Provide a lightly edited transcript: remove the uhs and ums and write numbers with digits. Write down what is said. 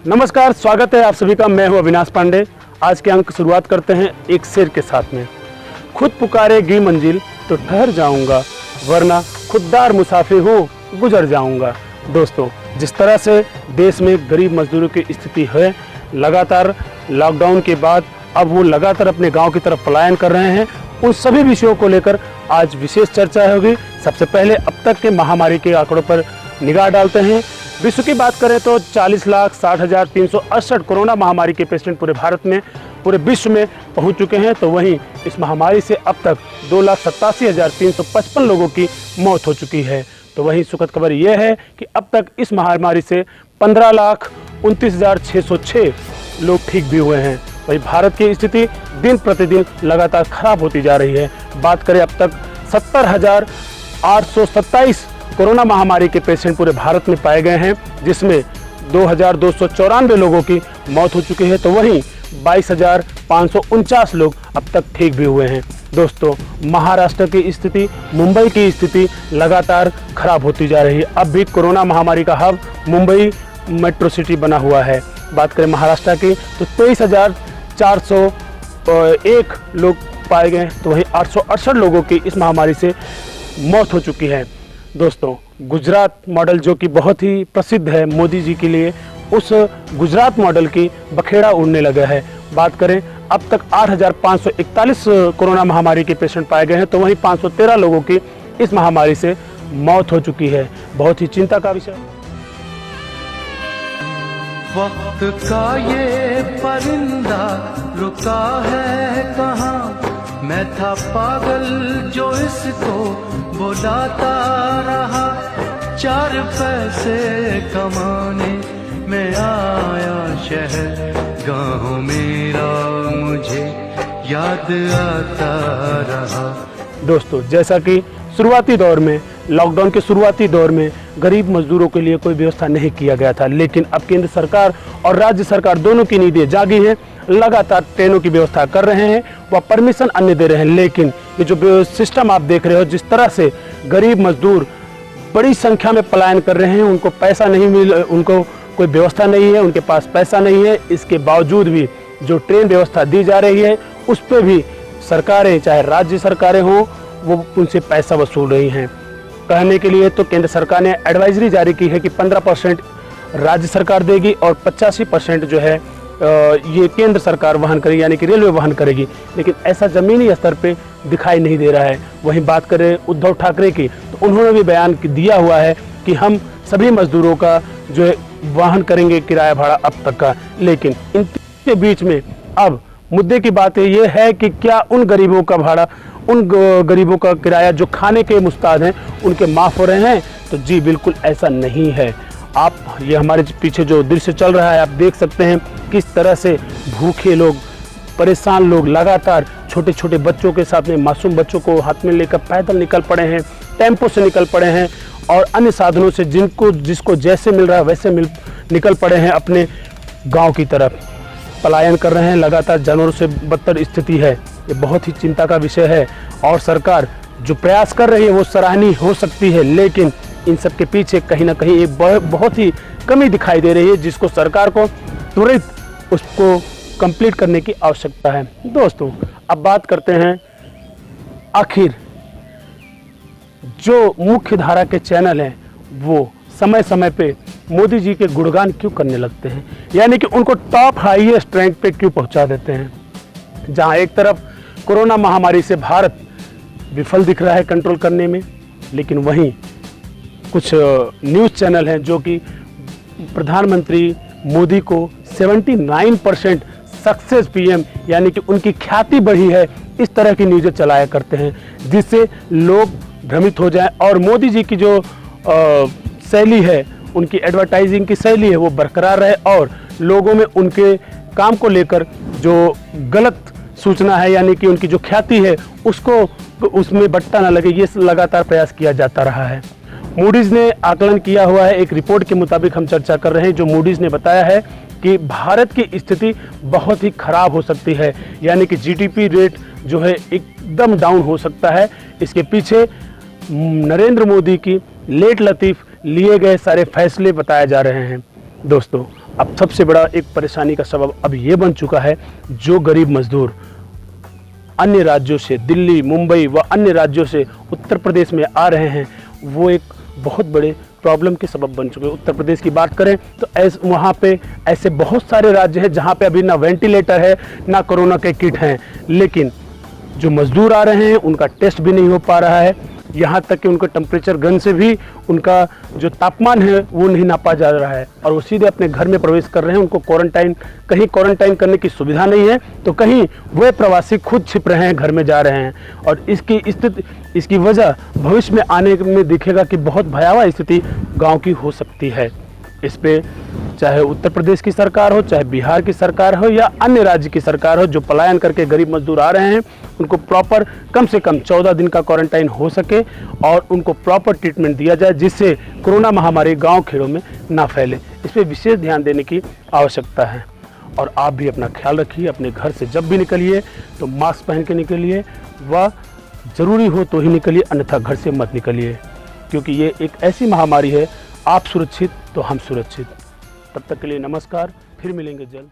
नमस्कार, स्वागत है आप सभी का। मैं हूं अविनाश पांडे। आज के अंक शुरुआत करते हैं एक शेर के साथ में। खुद पुकारेगी मंजिल तो ठहर जाऊंगा, वरना खुददार मुसाफिर हूँ गुजर जाऊंगा। दोस्तों, जिस तरह से देश में गरीब मजदूरों की स्थिति है, लगातार लॉकडाउन के बाद अब वो लगातार अपने गांव की तरफ पलायन कर रहे हैं, उन सभी विषयों को लेकर आज विशेष चर्चा होगी। सबसे पहले अब तक के महामारी के आंकड़ों पर निगाह डालते हैं। विश्व की बात करें तो 40,60,368 कोरोना महामारी के पेशेंट पूरे भारत में, पूरे विश्व में पहुंच चुके हैं। तो वहीं इस महामारी से अब तक 2,87,355 लोगों की मौत हो चुकी है। तो वहीं सुखद खबर यह है कि अब तक इस महामारी से 15,29,606 लोग ठीक भी हुए हैं। वहीं भारत की स्थिति दिन प्रतिदिन लगातार खराब होती जा रही है। बात करें अब तक 70,827 कोरोना महामारी के पेशेंट पूरे भारत में पाए गए हैं, जिसमें 2,294 लोगों की मौत हो चुकी है। तो वहीं 22,549 लोग अब तक ठीक भी हुए हैं। दोस्तों, महाराष्ट्र की स्थिति, मुंबई की स्थिति लगातार खराब होती जा रही है। अब भी कोरोना महामारी का हब मुंबई मेट्रो सिटी बना हुआ है। बात करें महाराष्ट्र की तो 23,401 लोग पाए गए, तो वहीं 868 लोगों की इस महामारी से मौत हो चुकी है। दोस्तों, गुजरात मॉडल जो कि बहुत ही प्रसिद्ध है मोदी जी के लिए, उस गुजरात मॉडल की बखेड़ा उड़ने लगा है। बात करें अब तक 8,541 कोरोना महामारी के पेशेंट पाए गए हैं, तो वहीं 513 लोगों की इस महामारी से मौत हो चुकी है। बहुत ही चिंता का विषय। वक्त का ये परिंदा रुका है कहाँ, मैं था पागल जो इसको बुलाता रहा। 4 पैसे कमाने में आया शहर, गाँव मेरा मुझे याद आता रहा। दोस्तों, जैसा कि शुरुआती दौर में, लॉकडाउन के शुरुआती दौर में गरीब मजदूरों के लिए कोई व्यवस्था नहीं किया गया था, लेकिन अब केंद्र सरकार और राज्य सरकार दोनों की नींदें जागी हैं। लगातार ट्रेनों की व्यवस्था कर रहे हैं, वह परमिशन अन्य दे रहे हैं। लेकिन ये जो सिस्टम आप देख रहे हो, जिस तरह से गरीब मजदूर बड़ी संख्या में पलायन कर रहे हैं, उनको पैसा नहीं मिल, उनको कोई व्यवस्था नहीं है, उनके पास पैसा नहीं है। इसके बावजूद भी जो ट्रेन व्यवस्था दी जा रही है, उस पर भी सरकारें, चाहे राज्य सरकारें हों, वो उनसे पैसा वसूल रही हैं। कहने के लिए तो केंद्र सरकार ने एडवाइजरी जारी की है कि 15% राज्य सरकार देगी और 85% जो है ये केंद्र सरकार वहन करेगी, यानी कि रेलवे वहन करेगी। लेकिन ऐसा ज़मीनी स्तर पे दिखाई नहीं दे रहा है। वहीं बात करें उद्धव ठाकरे की, तो उन्होंने भी बयान दिया हुआ है कि हम सभी मजदूरों का जो है वहन करेंगे किराया भाड़ा अब तक का। लेकिन इनके बीच में अब मुद्दे की बात ये है कि क्या उन गरीबों का भाड़ा, उन गरीबों का किराया जो खाने के मुस्ताद हैं, उनके माफ़ हो रहे हैं? तो जी बिल्कुल ऐसा नहीं है। आप ये हमारे पीछे जो दृश्य चल रहा है, आप देख सकते हैं किस तरह से भूखे लोग, परेशान लोग लगातार छोटे छोटे बच्चों के साथ में, मासूम बच्चों को हाथ में लेकर पैदल निकल पड़े हैं, टेम्पो से निकल पड़े हैं और अन्य साधनों से जिसको जैसे मिल रहा है वैसे निकल पड़े हैं, अपने गाँव की तरफ पलायन कर रहे हैं। लगातार जानवरों से बदतर स्थिति है। ये बहुत ही चिंता का विषय है और सरकार जो प्रयास कर रही है वो सराहनीय हो सकती है, लेकिन इन सब के पीछे कहीं ना कहीं एक बहुत ही कमी दिखाई दे रही है, जिसको सरकार को त्वरित उसको कंप्लीट करने की आवश्यकता है। दोस्तों, अब बात करते हैं, आखिर जो मुख्य धारा के चैनल हैं वो समय समय पे मोदी जी के गुणगान क्यों करने लगते हैं, यानी कि उनको टॉप हाईएस्ट रैंक पे क्यों पहुंचा देते हैं। जहां एक तरफ कोरोना महामारी से भारत विफल दिख रहा है कंट्रोल करने में, लेकिन वहीं कुछ न्यूज़ चैनल हैं जो कि प्रधानमंत्री मोदी को 79% सक्सेस पीएम, यानी कि उनकी ख्याति बढ़ी है, इस तरह की न्यूज़ें चलाया करते हैं, जिससे लोग भ्रमित हो जाएं और मोदी जी की जो शैली है, उनकी एडवर्टाइजिंग की शैली है, वो बरकरार रहे और लोगों में उनके काम को लेकर जो गलत सूचना है, यानी कि उनकी जो ख्याति है, उसको उसमें बट्टा ना लगे। ये लगातार प्रयास किया जाता रहा है। मूडीज़ ने आकलन किया हुआ है, एक रिपोर्ट के मुताबिक हम चर्चा कर रहे हैं, जो मूडीज़ ने बताया है कि भारत की स्थिति बहुत ही खराब हो सकती है, यानी कि जीडीपी रेट जो है एकदम डाउन हो सकता है। इसके पीछे नरेंद्र मोदी की लेट लतीफ़ लिए गए सारे फैसले बताए जा रहे हैं। दोस्तों, अब सबसे बड़ा एक परेशानी का सबब अब ये बन चुका है, जो गरीब मजदूर अन्य राज्यों से, दिल्ली, मुंबई व अन्य राज्यों से उत्तर प्रदेश में आ रहे हैं, वो एक बहुत बड़े प्रॉब्लम के सबब बन चुके हैं। उत्तर प्रदेश की बात करें तो वहाँ पे ऐसे बहुत सारे राज्य हैं जहाँ पे अभी ना वेंटिलेटर है, ना कोरोना के किट हैं, लेकिन जो मजदूर आ रहे हैं उनका टेस्ट भी नहीं हो पा रहा है। यहाँ तक कि उनको टेम्परेचर गन से भी उनका जो तापमान है वो नहीं नापा जा रहा है और वो सीधे अपने घर में प्रवेश कर रहे हैं। उनको कहीं क्वारंटाइन करने की सुविधा नहीं है, तो कहीं वे प्रवासी खुद छिप रहे हैं, घर में जा रहे हैं। और इसकी वजह भविष्य में आने में दिखेगा कि बहुत भयावह स्थिति गाँव की हो सकती है। इस पे चाहे उत्तर प्रदेश की सरकार हो, चाहे बिहार की सरकार हो या अन्य राज्य की सरकार हो, जो पलायन करके गरीब मजदूर आ रहे हैं, उनको प्रॉपर कम से कम 14 दिन का क्वारंटाइन हो सके और उनको प्रॉपर ट्रीटमेंट दिया जाए, जिससे कोरोना महामारी गांव खेड़ों में ना फैले। इस पर विशेष ध्यान देने की आवश्यकता है। और आप भी अपना ख्याल रखिए, अपने घर से जब भी निकलिए तो मास्क पहन के निकलिए व ज़रूरी हो तो ही निकलिए, अन्यथा घर से मत निकलिए, क्योंकि ये एक ऐसी महामारी है, आप सुरक्षित तो हम सुरक्षित। तब तक के लिए नमस्कार, फिर मिलेंगे जल्द।